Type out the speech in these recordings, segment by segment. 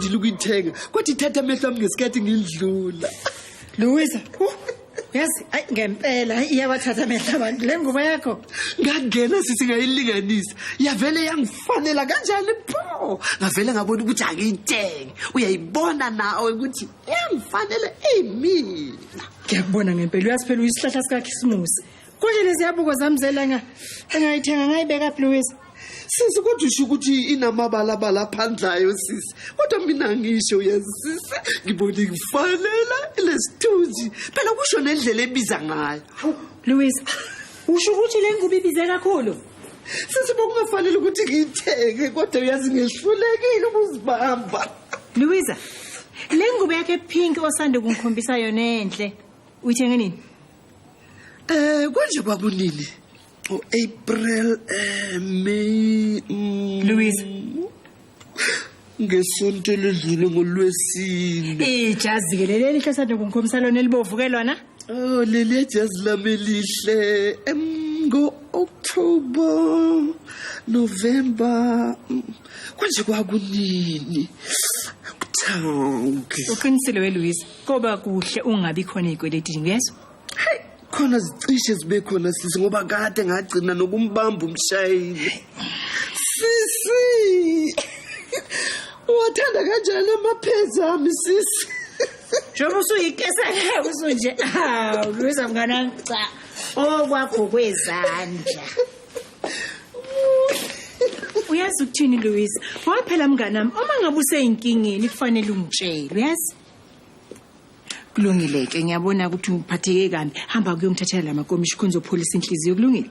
incwadi lokuyithenga kodwa ithatha amehlo ami ngesikhathi ngidlula. Louisa, yazi ngempela iyawathatha amehlo abantu le ngubo yakho. Ngangena sisingayilinganisa yavele yangifanela kanjani pho ngavele ngabona ukuthi akuyithenge uyayibona nawe ukuthi yangifanele mina. Ngiyakubona ngempela uyasiphela uyisihlahla sikaKhisimusi. Konje lezi yabuko zamzelanga engayithenga ngayibeka Louisa. Sisi kodwa usho ukuthi inamabalabala aphandlayo sisi. Kodwa mina ngisho uyazisisa ngibona ngifanela lesithunzi. Phela kusho nendlela ebiza ngayo. Louisa, usho ukuthi le ngubo ibize kakhulu. Sisi bokungafanele ukuthi ngiyithenge kodwa uyazi ngihlulekile ukuzibamba. Louisa, le ngubo yakhe pink osande kungikhombisa yona enhle. Uyithenge nini? Konje kwakunini? April, May. Louisa. Ngesonto ledlule ngolwesine. Ijazi ke leli hlasade kungikhombisa lona elibovuke lona. Oh, leli ijazi lami elihle. Ngo-October, November. Konje kwakunini? Uthanke. Uqinisile weLouisa. Koba kuhle ungabi khona izikweleti ngiyezwa. Hey, khona zicishe zibe khona sisi ngoba kade ngagcina nokumbamba umshayeli. Sisi. Wathanda kanjani amaphezi ami sisi? Njoba usuyikesela usunje. Louisa mngana cha. Okwakho kwezandla. Uyazi ukuthini Louisa? Waphela mnganami uma ngabe useyinkingeni kufanele ungitshele, uyazi? Kulungile ke ngiyabona ukuthi ungiphatheke kambi. Hamba kuyongithathela lamakomishi khonzo police inhliziyo kulungile.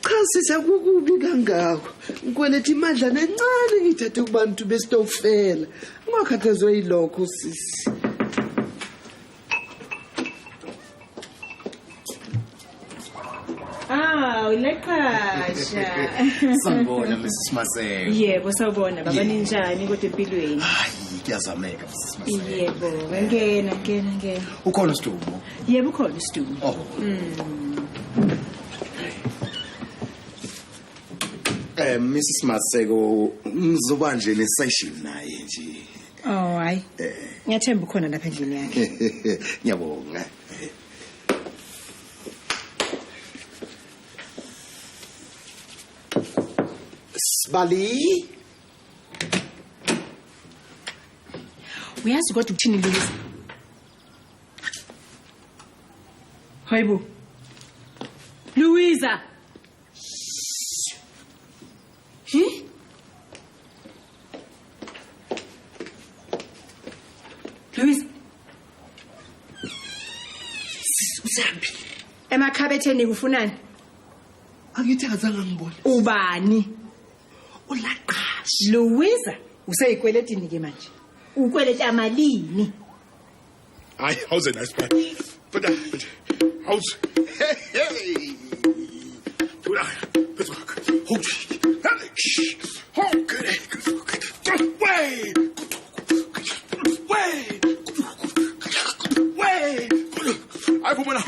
Cha sisi akukubi kangako. Ngikweleta imadla encane ngithathe kubantu bestofela. Ungakhathazwe yilokho sisi. Uleqasha. Sanibona Mrs. Maseko. Yebo sawubona baba ninjani kodwa empilweni? Hayi kuyazameka Mrs. Maseko. Yebo, ngena. Ukhona Stubo? Yebo ukhona uStubo. Oh. Mrs. Maseko ngizoba nje nesession naye nje. Oh hayi. Ngiyathemba ukhona lapha endlini yakhe. Ngiyabonga. Sibali. Uyazi kodwa ukuthini Louisa? Hayibo. Louisa. Louisa. Usambi. Emakhabetheni kufunani? Angithi akazange ngibone. Ubani? Ulaqasha. Louisa, useyikweletini ke manje? Ukweleta amalini? Hayi, how's a nice man? But how's hey. Put back. Hold. Wait. Ay bumana.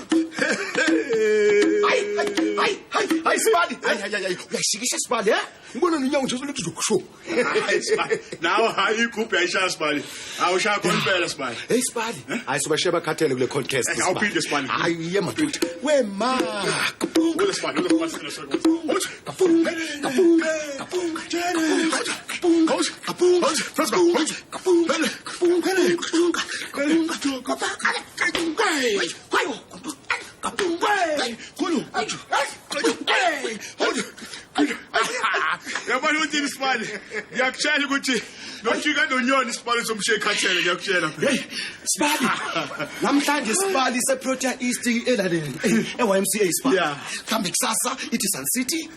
Hayi Sibali. Hayi. Uyashikisha Sibali, Ngibona ninyawo nje uzokuthi uzokusho. Hayi Sibali. Nawe hayi igroup yayishaya Sibali. Awushaya konpela Sibali. Hey Sibali. Hayi sobashiya bakhathele kule contest Sibali. Awuphinde Sibali. Hayi yema doda. Wema. Wole Sibali, kapunga. Yabona ukuthi Sibali. Ngiyakutshela ukuthi nofika nonyoni Sibali somshiya ekhathele ngiyakutshela. Hey Sibali. Namhlanje Sibali seProtea East elaleni. eYMCA Sibali. Kambe kusasa ithi Sun City.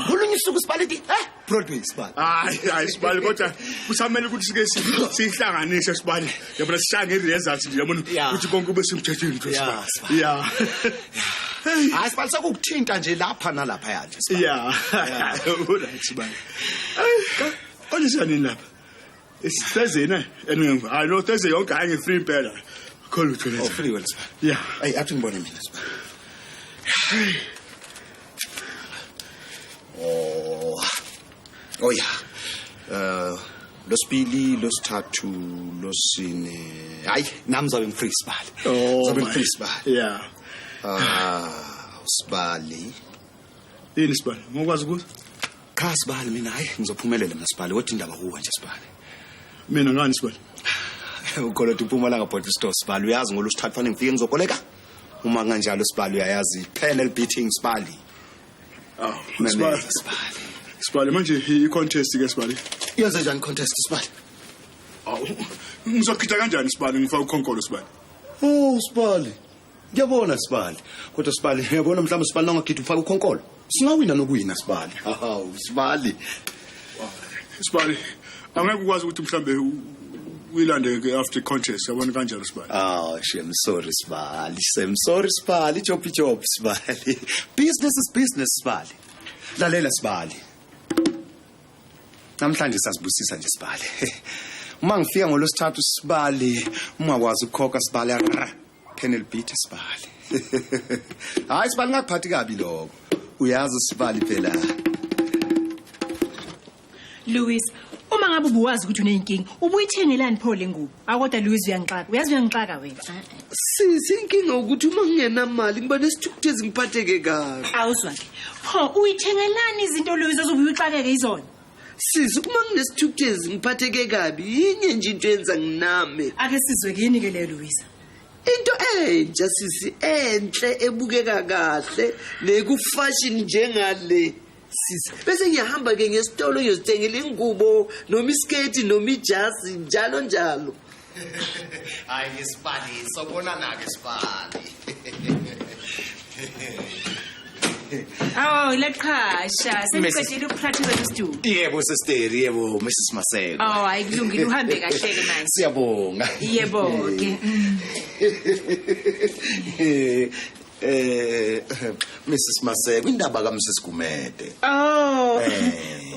Kulunye usuku Sibali ithi Broadway Sibali. Hayi Sibali kodwa kusamele ukuthi sike sihlanganise Sibali. Yabona sishaya ngeresults nje yabona ukuthi konke kube semthethweni nje Sibali. Hayi Sibali sekukuthinta nje lapha nalapha yathi Sibali. Alright Sibali. Konje sani lapha? It's Thursday, no? And I know Thursday yonke hayi ngi free impela. Call it today. Oh, free well Sibali. Hey athi ngibone mina Sibali. Oh yeah. losibili losithathu losine hayi nami zabe ngifree Sibali zabe ngifree Sibali Yeah. Sibali Yini Sibali? Ngokwazi ukuthi cha Sibali mina hayi ngizophumelela mina Sibali wathi indaba kuwe nje Sibali mina ngani Sibali? ukolota uPhumalanga Bottle Store Sibali uyazi ngolosithathu fanele ngifike ngizokoleka uma kanjalo Sibali uyayazi panel beating Sibali Sibali. Sibali manje i-contest ke Sibali. yenze njani contest Sibali Ngizokhitha kanjani Sibali ngifaka ukhonkolo Sibali? Sibali ngiyabona Sibali kodwa Sibali ngiyabona mhlawumbe Sibali nongakhitha ufaka ukhonkolo singawina nokuyina Sibali Sibali Sibali angeke ukwazi ukuthi mhlambe uyilande ke after contest yabona kanjalo Sibali. I'm sorry Sibali I'm sorry Sibali job Sibali business is business Sibali lalela Sibali namhlanje sasibusisa nje Sibali uma ngifika ngolosithathu Sibali ungakwazi ukukhokha Sibali panel beat Sibali hayi Sibali ngakuphathi kabi lokho uyazi Sibali phela Louis uma ngabe ubuwazi ukuthi unenkinga ubuyithengelani pho lengubo akodwa Louis uyangixaka uyazi uyangixaka wena Sisi inkinga ukuthi uma ngingena mali ngiba nesithukuthezi ngiphatheke kabi. awuzwa ke pho uyithengelani izinto Louis ozobuye uxakeke izona Sisi uma nginesithukuthezi ngiphatheke kabi yinye nje into yenza nginame. ake sizwe kini ke le Louis Into entsha sisi enhle ebukeka kahle nekufashion njengale. Sisi bese ngiyahamba ke ngesitolo ngiyozithengela ingubo noma isketi noma ijazi njalo njalo. hayi Sibali sobonana ke Sibali leqhasha sengiqedile ukupractice ngestudio yebo sister yebo Mrs Maseko ayikulungile uhambe kahle ke manje siyabonga yebo ke Mrs Maseko indaba ka Mrs Gumede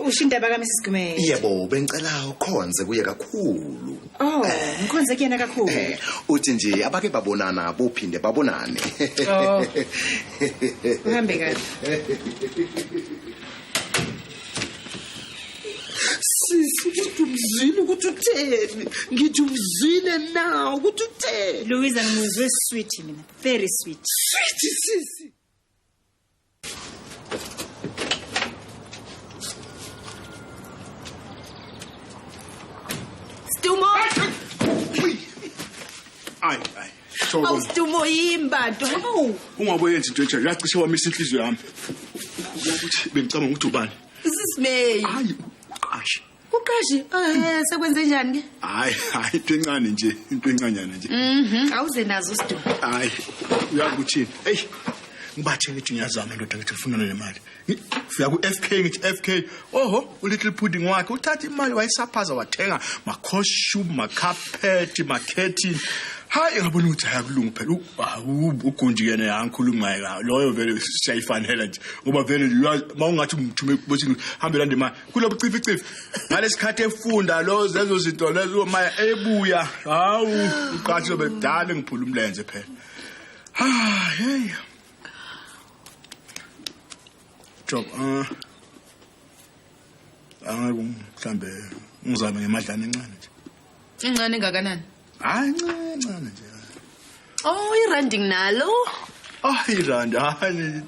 usho indaba ka Mrs Gumede yebo bengicela ukhonze kuye kakhulu ngikhonze kuyena kakhulu uthi nje abake babonana bophinde babonane uhambe kahle Sisi umzile ukuthi utheni ngithi umzile nawo ukuthi utheni Louis angimuzwe sweet mina very sweet sisi Stumo Ay so Stumo yimbantu ungaboyenza into enje yacishe wamisa inhliziyo yami ukuthi bengicabanga ukuthi ubani Sismay hayi qashi uqashi sekwenze njani ke into encane nje into encanyana nje awuze nazo Stumo hayi uyazi ukuthi hey ngibathe ngithi ngiyazama ndoda ngithi ufunana nemali ngifika ku FK ngithi FK little pudding wakhe uthatha imali wayisaphaza wathenga ma costume ma carpet ma curtain hayi ngabona ukuthi ayakulunga phela ugunji yena yangikhuluma ngayo loyo vele siyayifanela nje ngoba vele mawungathi umthume bothi hambela ndemali kulobu cifi ngalesikhathi efunda lo lezo zinto lezo maya ebuya hawu uqathi sobe kudala ngiphula umlenze phela hey job mhlambe ngizame ngemadlana encane nje Encane ngakanani? hayi ncane nje iranding nalo. irand 100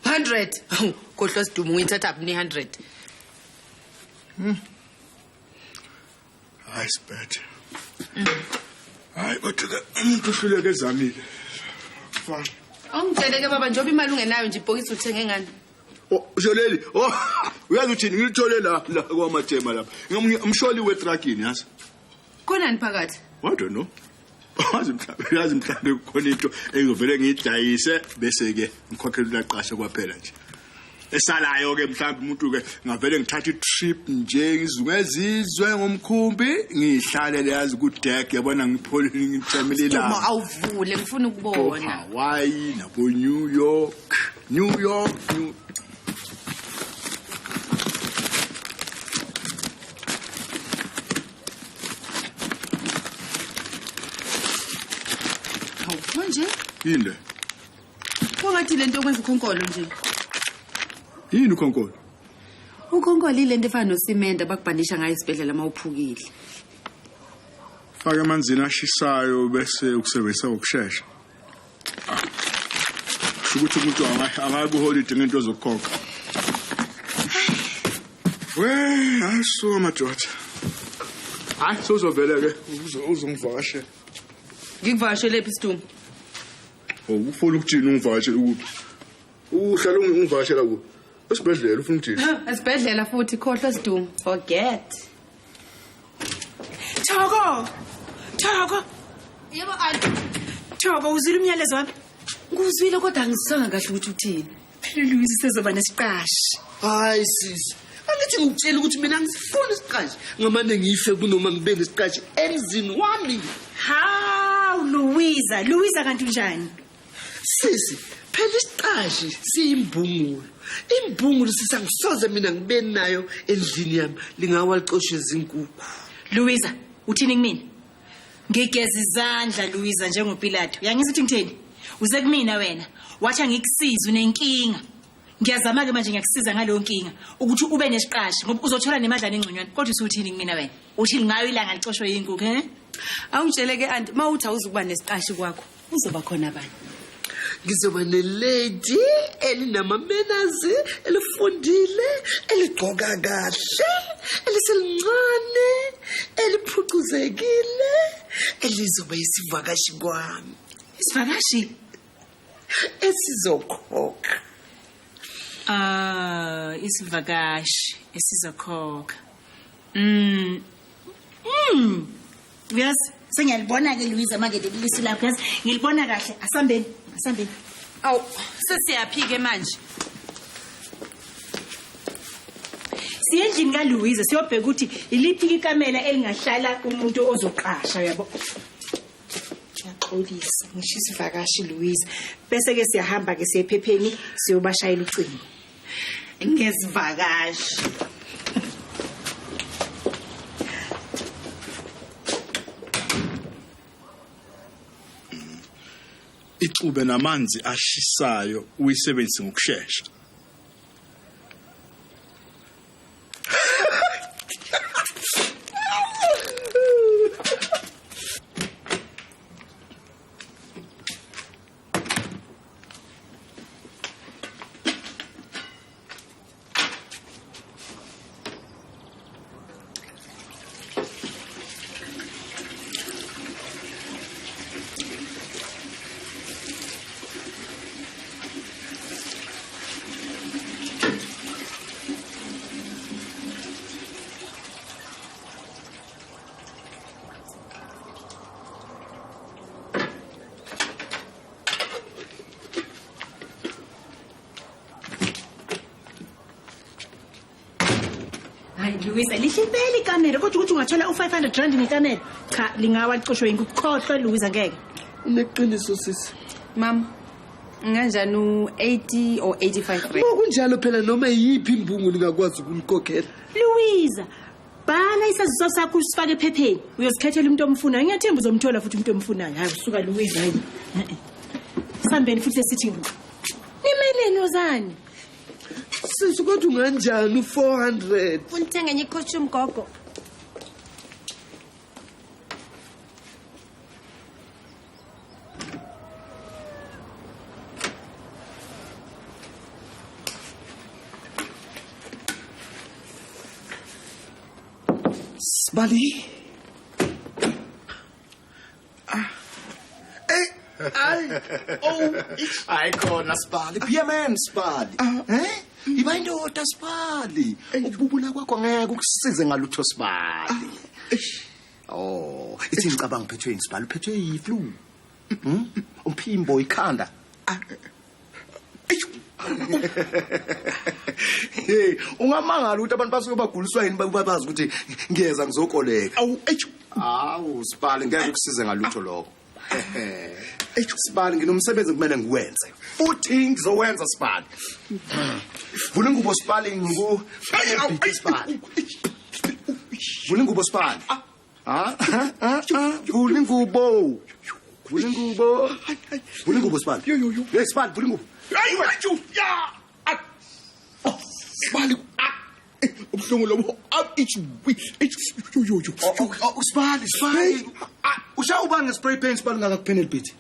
100. Khohlwa Sidumo ngithatha phi 100? hayi sibethe hayi kodwa umuntu uhluleke ezamile fine Ongitsheleke baba njoba imali ungenayo nje ibhokisi uthenge ngani? Joleli uyazi uthini ngilithole la kwaMathema lapha ngimsholi wetrukini yazi Konani phakathi? I don't know yazi mhlambe kukhona into engivele ngidayise bese ke ngikhokhela ulaqashe kwaphela nje esalayo ke mhlambe umuntu ke ngavele ngithatha itrip nje ngizungezizwe ngomkhumbi ngihlale yazi ku deck yabona ngipholile ngithamile la Uma awuvule ngifuna ukubona. Hawaii nabo New York Manje yini kongathi lento okwenza ukhonkolo nje. yini ukhonkolo Ukhonkolile into efana nosimende bakubhanisha ngayo isibhedlela mawuphukile. Faka amanzini ashisayo bese ukusebenzisa ukusheshsha. Ukuthi umuntu angakuholide ngento zokukhokha. Aso madoda. Hayi sozovela ke uzongivakashela. Ngikuvakashele lephi Sidumi? Ufuna ukujina ungivakashela kuphi? Uhlala ungivakashela kuphi? Esibhedlela ufuna ukujina. Esibhedlela futhi khohlwa Sidumi. Forget. Thoko. Yebo anti. Thoko uzwile umyalezo wami? Nguzwile kodwa angisanga kahle ukuthi uthini. Phela Louise sezoba nesiqashi. Hayi sisi. Angithi ngikutshela ukuthi mina ngisifuna isiqashi ngamane ngife kunoma ngibe nesiqashi emzini wami. Haw Louise kanti njani? Sisi, phela isiqashi siyimbungulo. Imbungulo sisangisoze mina ngibe nayo endlini yami lingawaliqoshwe izinkukhu. Louise, uthini kumina? Ngigeza izandla Louise njengoPilato. Uyangizwa ukuthi ngitheni? Uze kumina wena. Wathi angikusiza unenkinga. Ngiyazama ke manje ngiyakusiza ngaleyo nkinga ukuthi ube nesiqashi ngoba uzothola nemadlana engconywana. Kodwa usuthini kumina wena? Uthi ngayo ilanga licoshwe izinkukhu, he? Awungitshele ke anti mawuthi awuzukuba nesiqashi kwakho uzoba khona bani? Ngizoba nelady elinamamenazi elifundile eligqoka kahle eliselincane eliphucuzekile elizoba isivakashi kwami. Isivakashi esizokhokha. Isivakashi esizokhokha. Yes, sengiyalibona ke Louise manje lelisi lapho yazi ngilibona kahle asambeni. Aw, sesiyaphike manje. Siyendlini kaLouise siyobheka ukuthi iliphi ikamela elingahlala umuntu ozoqasha yabo. Yaxolisa ngisho isivakashi Louise bese ke siyahamba ke siyephepheni siyobashayela ucingo. Ngezivakashi. Ixube namanzi ashisayo uyisebenzise ngokusheshsha. Louise lihlipeli ikamera kodwa ukuthi ungathola u500 ngekamera cha lingawalicoshwe ingukhohlwe Louise ngeke Uneqiniso sisi. Mama, nganjani u80 or 85 rand? Kunjalo phela noma yipi imbungu ningakwazi ukulikhokhela. Louise bhala isaziso sakho usifake ephepheni uyozikhethela umuntu omfunayo ngiyathemba uzomthola futhi umuntu omfunayo hayi usuka Louise hayi sambeni futhi esithi nimeleni ozani Sisi kodwa unganjani 400 unithenga enye costume gogo Sibali. Ay khona Sibali. Piaman Sibali. Iba indoda Sibali. Ukububula kwakho ngeke ukusize ngalutho Sibali. Oh, ithi ngicabanga uphethwe yini Sibali? Uphethwe yiflu. Umphimbo ikhanda. Hey, ungamangala ukuthi abantu basuke baguliswa yini babazi ukuthi ngiyeza ngizokoleka. Awu, Sibali ngeke ukusize ngalutho lokho. Sibali nginomsebenzi kumele ngiwenze. Futhi ngizowenza Sibali. Vula ingubo Sibali Sibali. Vula ingubo Sibali. Vula ingubo. Vula ingubo. Vula ingubo Sibali. Hey Sibali, vula ingubo. Sibali. ubuhlungu lobo ich yo Sibali. Usha ubanga spray paint sibali ngaka kupanel beat.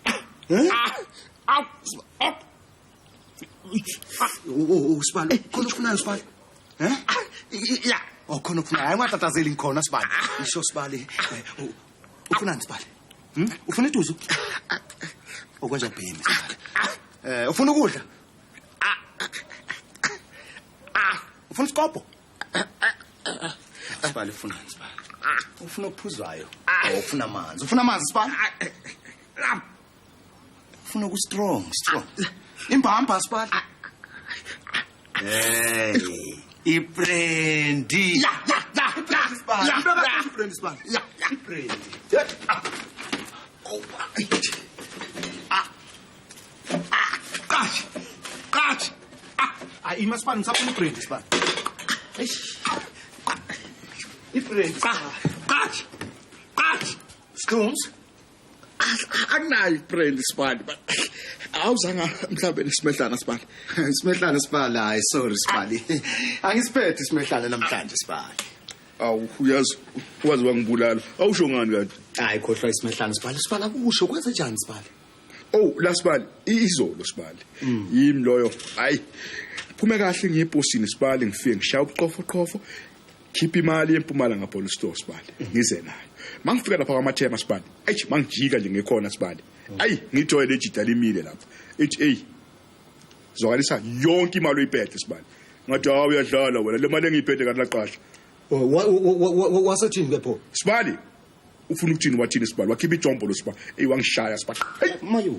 Sibali. Khona ufunani sibali? ya Khona ufuna hayi ngatatazeli ngikhona sibali. Isho sibali. Ufunani sibali? Ufuna ituzo? Okwenza bhemi sibali. Ufuna ukudla? Ufuna isikopho? Sibali ufunani sibali? Ufuna okuphuzwayo? Ufuna amanzi? Ufuna amanzi sibali? Ufuna ku strong. Imbamba sibali? Hey, iprendi. Sibali. Iprendi sibali. Iprendi. Kaç. Ima sibali ngisafuna iprendi sibali. Iprendi. Kaç. Stones. akunayo friend sibali but awuzanga mhlambe nesimehlana sibali Isimehlana sibali hayi sorry sibali. Angisiphethe isimehlana namhlanje sibali. awu uyazi wangibulala awusho ngani kanti Hayi khohlwa isimehlana sibali. Sibali akusho kwenze njani sibali? oh la sibali izolo sibali yimi loyo hayi phume kahle ngiyeposini sibali ngifike ngishaya uqofo khipha imali eMpumalanga Police Store sibali ngize nayo mangifika lapha kwamathema sibali mangijika nje ngekhona sibali ayi ngithoye legidala imile lapha ethi hey zokalisa yonke imali oyiphethe sibali ngathi hawu uyadlala wena le mali engiyiphethe kanti laqasha Wasathini ke pho? sibali ufuna ukuthini wathini sibali wakhipha ijombo lo sibali wangishaya sibali hey Mayo.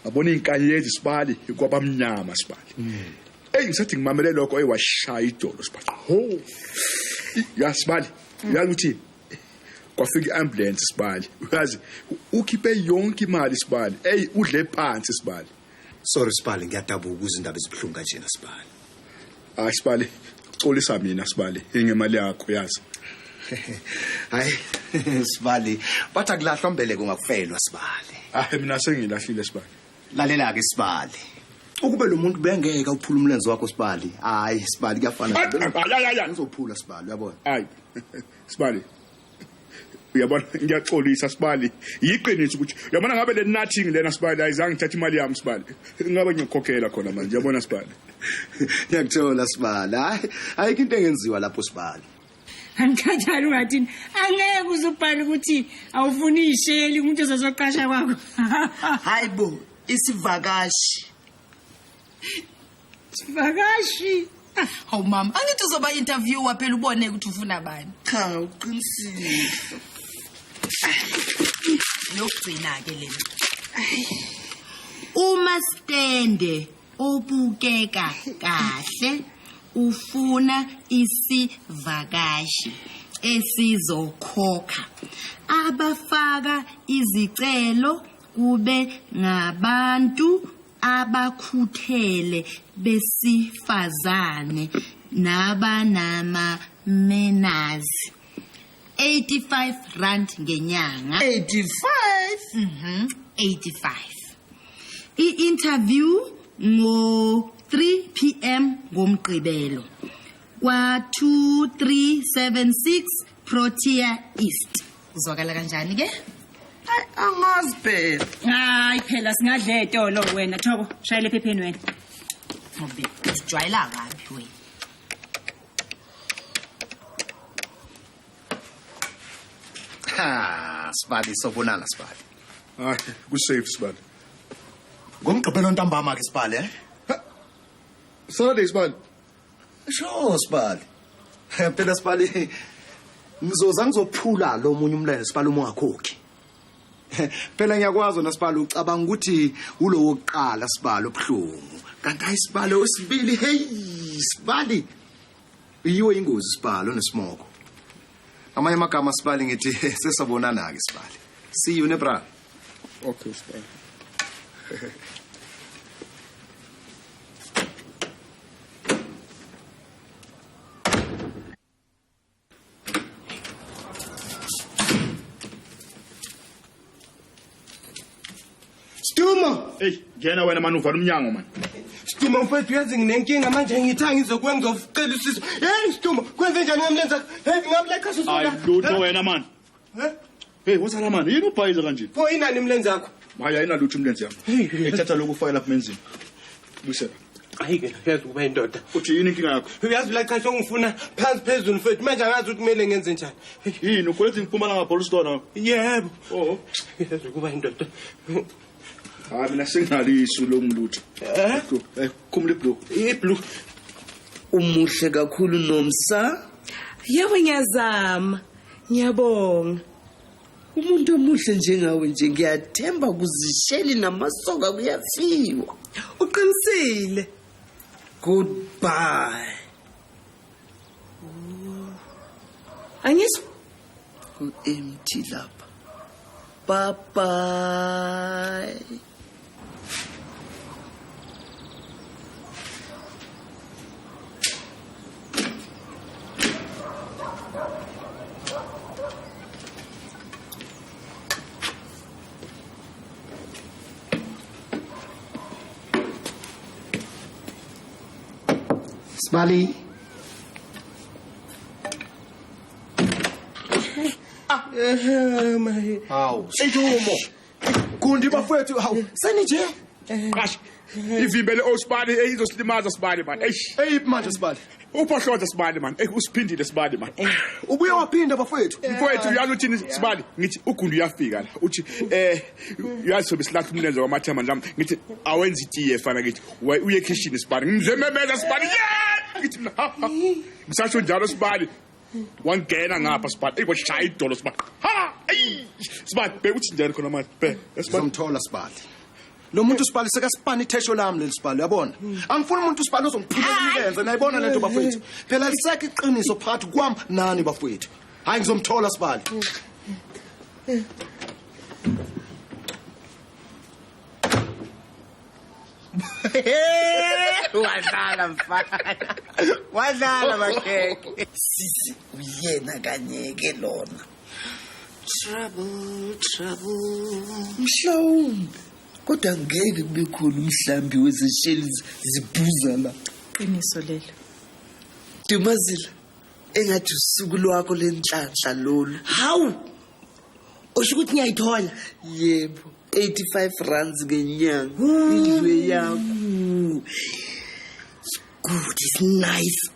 abona inkanyezi sibali kwabamnyama sibali ngisathi ngimamele lokho washaya idolo sibali ho ya sibali uyazi uthini kwafika iambulance sibali uyazi ukhiphe yonke imali sibali udle phansi sibali Sorry sibali ngiyadabuka ukuzindaba ezibhlungu kanjena sibali. sibali xolisa mina sibali ngemali yakho yazi Hayi sibali bathi akulahlwa mbeleko ngakufelwa sibali. mina sengilahlile sibali Lalela ke sibali. Ukube lo muntu bengeka uphula umlenze wakho sibali. Hayi sibali kuyafana. Ngizophula sibali uyabona. hayi sibali uyabona ngiyaxolisa sibali yiqiniso ukuthi uyabona ngabe le nothing lena sibali ayizange ngithathe imali yami sibali ngabe ngiyokhokhela khona manje uyabona sibali Ngiyakuthola sibali. Hayi into engenziwa lapho sibali. Angikanjalo ngathini angeke uzubhala ukuthi awufuni isheli umuntu ozoqasha kwakho. Hayibo, isivakashi. Sivakashi. Hawu mama, angithi uzoba interviewer phela ubone ukuthi ufuna bani. Cha, uqinisile. Lokugcina ke lena. Uma stende obukeka kahle ufuna isivakashi esizokhokha abafaka izicelo kube ngabantu abakhuthele besifazane nabanama menazi 85 rand ngenyanga 85. 85 I-interview ngo 3 PM ngomgqibelo kwa 2376 Protea East. Uzwakala kanjani ke? Angazi phela. Hayi phela singadle etolo wena Thoko shayile ephepheni wena. Ngobe ujwayela kabi wena. Sibali sobonana sibali. hayi kusafe sibali Ngomgqibelo ntambama ke sibali Saturday sibali Sure sibali. Phela sibali ngizoza ngizophula lo munye umlenze sibali uma ungakhokhi. Phela ngiyakwazi nasibali ucabanga ukuthi ulo wokuqala sibali obhlungu. Kanti ayisibali osibili hey sibali. Yiwe ingozi sibali onesimoko. Amanye amagama sibali ngithi sesabonana ke sibali. See you nebra. okay sibali Stuma. hey ngena wena manje uvala umnyango man Siduma mfethu uyazi nginenkinga manje ngithanga ngizokwenza ngizocela usizo. Hey Siduma, kwenze njani ngamlenza? Hey ngamlekha Hayi susona. lutho wena man. Hey what's la man? Yini ubhayiza kanje? Pho inani umlenze wakho? Hayi ayinalutho umlenze yami. Ethatha lokufaka lapha emenzini. Busela. Ayike yazi ukuba indoda. Uthi yini inkinga yakho? Uyazi la cha ngifuna phansi phezulu mfethu manje angazi ukuthi kumele ngenze njani. Yini ukwethe ngiphumalanga police store nawe? Yebo. Oh. Yazi ukuba indoda. Hayi mina sengalisu lo ngilutho. Kumle blue. Iblue. Umuhle kakhulu Nomsa. Yebo ngiyazama. Ngiyabonga. Umuntu omuhle njengawe nje ngiyathemba kuzisheli namasoka kuyafiwa. Uqinisile. Goodbye. Angizwa. Empty lapha. Bye bye. Smiley. Hawu, Ntumo. Kundi bafethu, hawu. Senije? Kash. Ivimbele osibani eyizosilimaza sibani man. Hey manje Sibali. Uphohlonza sibani man. Usiphindile sibani man. Ubuye waphinda bafethu. Mfowethu uyazi uthini sibani? Ngithi uGundi uyafika la. Uthi uyazi sobe silathi umlenze kwamathema nami. Ngithi awenza itiye fana ngithi uye kitchen sibani. Ngimzememeza sibani. Yeah! Ngithi ngisasho njalo sibani. Wangena ngapha sibani. Washaya idolo sibani. Ha! Sibani bekuthi njani khona manje? Ngizomthola Sibali. Lo muntu Sibali seka sipani ithesho lami leli Sibali uyabona? Angifuni umuntu Sibali ozongiphulela imilenze nayibona lento bafethu. Phela liseke iqiniso phakathi kwami nani bafethu. Hayi ngizomthola Sibali. Wadlala mfana. Wadlala makeke. Sisi uyena kanyeke lona. Trouble. Mhlawumbe kodwa ngeke kube khona umhlambi wezesheli zibhuza la. Qiniso lelo. Dumazile engathi usuku lwakho lenhlanhla lolu. Hawu. Usho ukuthi ngiyayithola. Yebo, 85 rands ngenyanga. Indlu yakho. Good, it's nice.